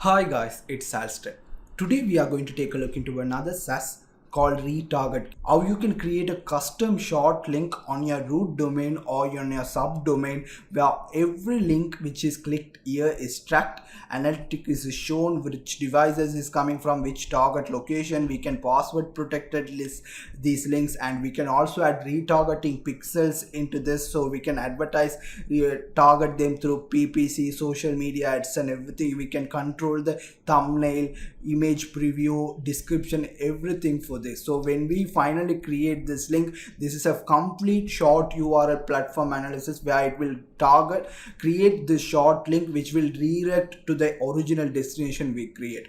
Hi guys, it's Salster. Today we are going to take a look into another SaaS called Retarget. How you can create a custom short link on your root domain or on your subdomain where every link which is clicked here is tracked. Analytics is shown which devices is coming from which target location. We can password protected list these links, and we can also add retargeting pixels into this, so we can advertise, target them through PPC, social media ads and everything. We can control the thumbnail, image preview, description, everything for this. So when we finally create this link, this is a complete short URL platform analysis where it will create this short link which will redirect to the original destination we create.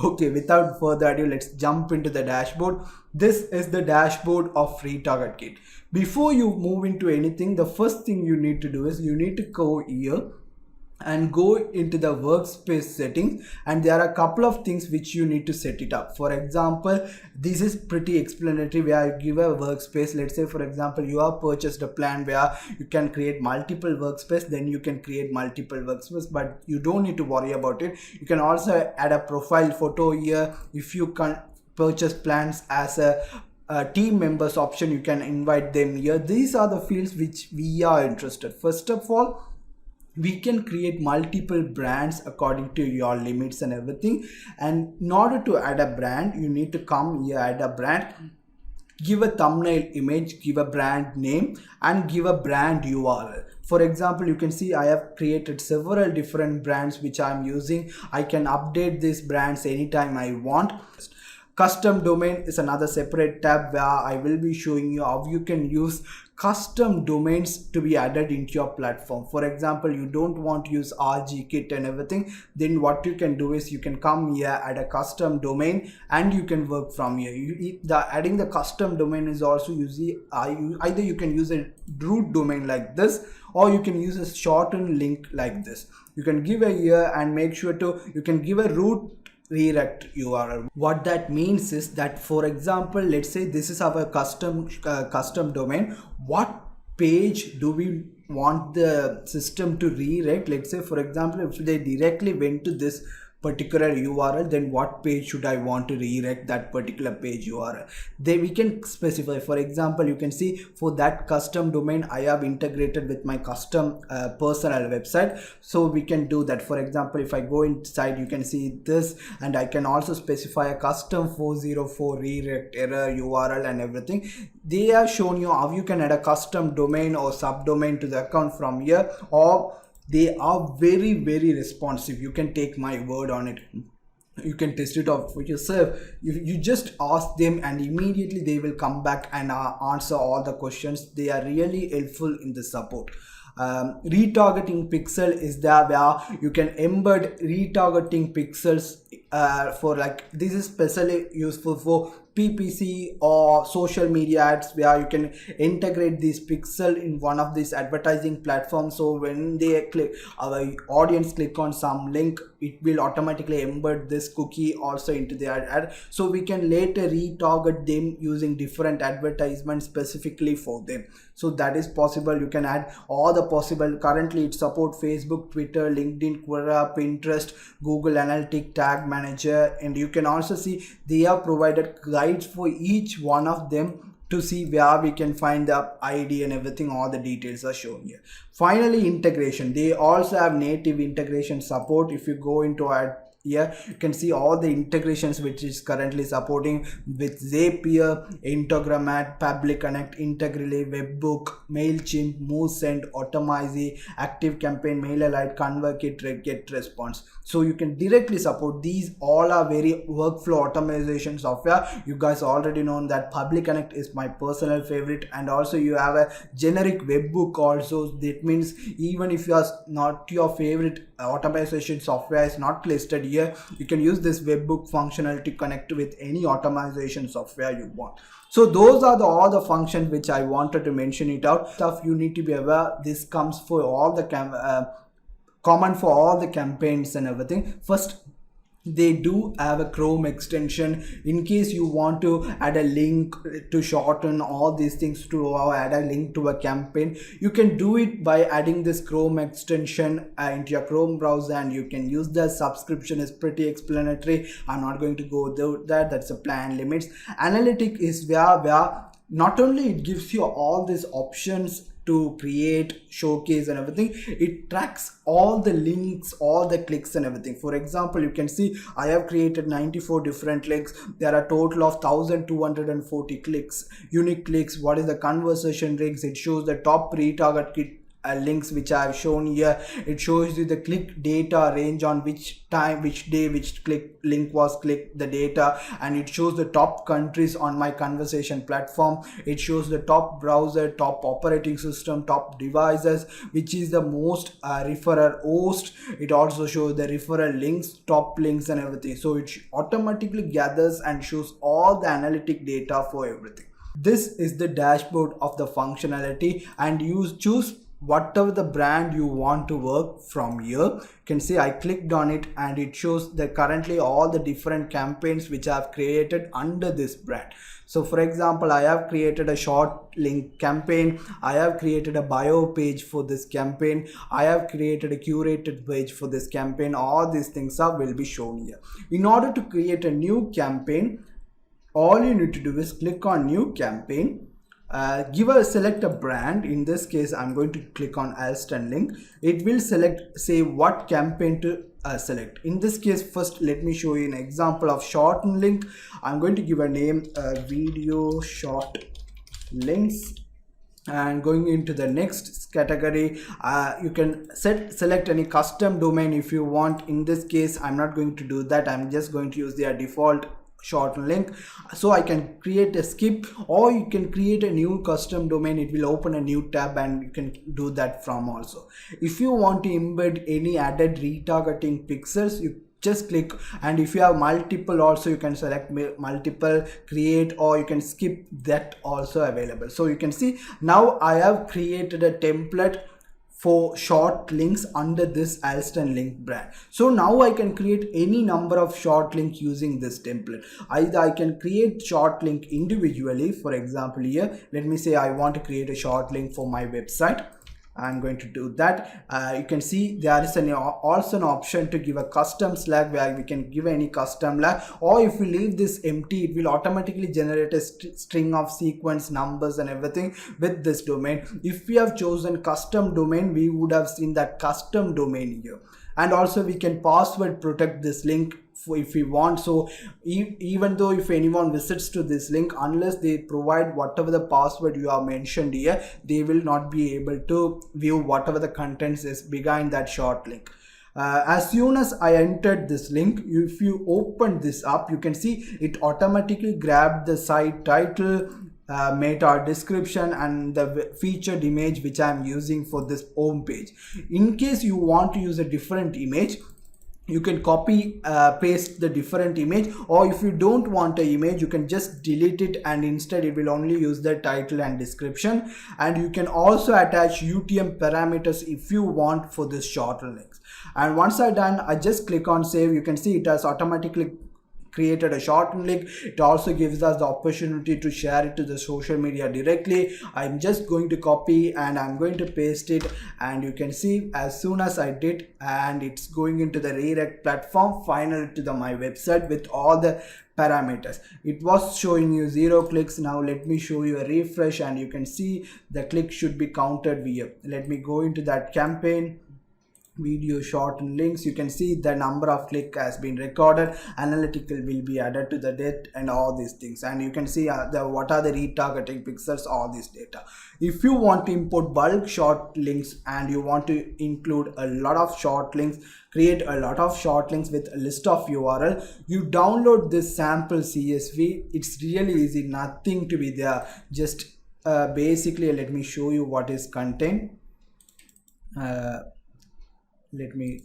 Okay, without further ado, let's jump into the dashboard. This is the dashboard of Retarget. Before you move into anything, the first thing you need to do is you need to go here and go into the workspace settings, and there are a couple of things which you need to set it up. For example, this is pretty explanatory where I give a workspace. Let's say for example you have purchased a plan where you can create multiple workspace, then you can create multiple workspace, but you don't need to worry about it. You can also add a profile photo here. If you can purchase plans as a team members option, you can invite them here. These are the fields which we are interested. First of all, we can create multiple brands according to your limits and everything. And in order to add a brand, you need to come here, add a brand, give a thumbnail image, give a brand name, and give a brand URL. For example, you can see I have created several different brands which I'm using. I can update these brands anytime I want. Custom domain is another separate tab where I will be showing you how you can use custom domains to be added into your platform. For example, you don't want to use RGKit and everything, then what you can do is you can come here, add a custom domain, and you can work from here. Adding the custom domain is also either you can use a root domain like this, or you can use a shortened link like this. You can give a here and make sure you can give a root redirect URL. What that means is that, for example, let's say this is our custom domain. What page do we want the system to redirect? Let's say for example, if they directly went to this particular URL, then what page should I want to redirect that particular page URL? Then we can specify. For example, you can see for that custom domain I have integrated with my custom personal website, so we can do that. For example, if I go inside, you can see this, and I can also specify a custom 404 redirect error URL and everything. They have shown you how you can add a custom domain or subdomain to the account from here, or they are very responsive. You can take my word on it. You can test it out for yourself. You just ask them and immediately they will come back and answer all the questions. They are really helpful in the support. Retargeting pixel is there where you can embed retargeting pixels for, like, this is especially useful for PPC or social media ads, where you can integrate this pixel in one of these advertising platforms. So when our audience click on some link, it will automatically embed this cookie also into the ad, so we can later retarget them using different advertisements specifically for them. So that is possible. You can add all the possible. Currently it supports Facebook, Twitter, LinkedIn, Quora, Pinterest, Google Analytics, Tag Manager, and you can also see they have provided guides for each one of them to see where we can find the ID and everything. All the details are shown here. Finally, integration. They also have native integration support. If you go into here, you can see all the integrations which is currently supporting with Zapier, Integromat, Public Connect, Integrally, Webbook, MailChimp, MoveSend, Automize, ActiveCampaign, MailerLite, ConvertKit, GetResponse. So you can directly support these. All are very workflow automation software. You guys already know that Public Connect is my personal favorite, and also you have a generic Webbook also. That means even if you are not your favorite automation software is not listed here, you can use this Webbook functionality to connect with any automation software you want. So those are all the functions which I wanted to mention it out. Stuff you need to be aware. This comes for all the common for all the campaigns and everything. First, they do have a Chrome extension in case you want to add a link to shorten all these things to or add a link to a campaign. You can do it by adding this Chrome extension into your Chrome browser, and you can use the subscription. Is pretty explanatory. I'm not going to go through that. That's a plan limits. Analytic is where not only it gives you all these options to create, showcase and everything, it tracks all the links, all the clicks and everything. For example, you can see I have created 94 different links. There are a total of 1240 clicks, unique clicks. What is the conversation links? It shows the top retarget links which I have shown here. It shows you the click data range, on which time, which day, which link was clicked, the data, and it shows the top countries on my conversation platform. It shows the top browser, top operating system, top devices, which is the most referrer host. It also shows the referral links, top links and everything. So it automatically gathers and shows all the analytic data for everything. This is the dashboard of the functionality, and you choose whatever the brand you want to work from here. You can see I clicked on it and it shows that currently all the different campaigns which I have created under this brand. So for example, I have created a short link campaign, I have created a bio page for this campaign, I have created a curated page for this campaign. All these things will be shown here. In order to create a new campaign, all you need to do is click on new campaign, select a brand. In this case, I'm going to click on Alston link. It will select, say what campaign to select. In this case, first let me show you an example of shorten link. I'm going to give a name, video short links. And going into the next category, you can select any custom domain if you want. In this case, I'm not going to do that. I'm just going to use their default shorten link. So I can create a skip, or you can create a new custom domain. It will open a new tab and you can do that from also. If you want to embed any added retargeting pixels, you just click, and if you have multiple also, you can select multiple, create, or you can skip. That also available. So you can see now I have created a template for short links under this Alston link brand. So now I can create any number of short link using this template. Either I can create short link individually. For example, here let me say I want to create a short link for my website. I'm going to do that. You can see there is also an option to give a custom flag, where we can give any custom flag, or if we leave this empty, it will automatically generate a string of sequence numbers and everything with this domain. If we have chosen custom domain, we would have seen that custom domain here. And also we can password protect this link if we want. So even though if anyone visits to this link, unless they provide whatever the password you have mentioned here, they will not be able to view whatever the contents is behind that short link. As soon as I entered this link, if you open this up, you can see it automatically grabbed the site title, meta description, and the featured image which I am using for this home page. In case you want to use a different image, you can copy paste the different image, or if you don't want an image, you can just delete it, and instead it will only use the title and description. And you can also attach UTM parameters if you want for this short links. And once I done, I just click on save. You can see it has automatically created a shortened link. It also gives us the opportunity to share it to the social media directly. I'm just going to copy and I'm going to paste it, and you can see as soon as I did, and it's going into the redirect platform finally to my website with all the parameters. It was showing you 0 clicks. Now let me show you a refresh, and you can see the click should be counted here. Let me go into that campaign, video shorten links. You can see the number of click has been recorded, analytical will be added to the date, and all these things. And you can see what are the retargeting pixels, all this data. If you want to import bulk short links and you want to include a lot of short links, create a lot of short links with a list of URL, you download this sample CSV. It's really easy, nothing to be there. Just basically let me show you what is contained. Let me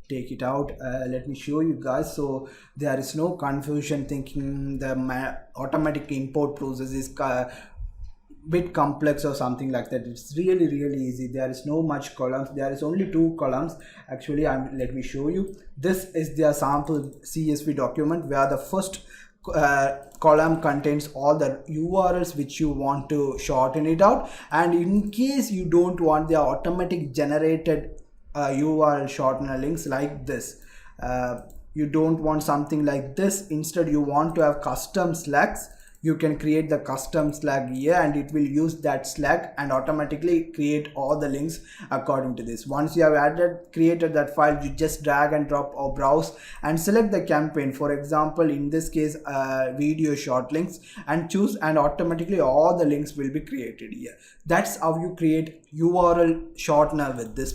take it out. Let me show you guys, so there is no confusion thinking the automatic import process is bit complex or something like that. It's really easy. There is no much columns, there is only 2 columns actually. Let me show you. This is their sample CSV document where the first column contains all the URLs which you want to shorten it out, and in case you don't want the automatic generated URL shortener links like this, you don't want something like this, instead you want to have custom slags, you can create the custom slag here and it will use that slag and automatically create all the links according to this. Once you have created that file, you just drag and drop or browse and select the campaign, for example in this case video short links, and choose, and automatically all the links will be created here. That's how you create URL shortener with this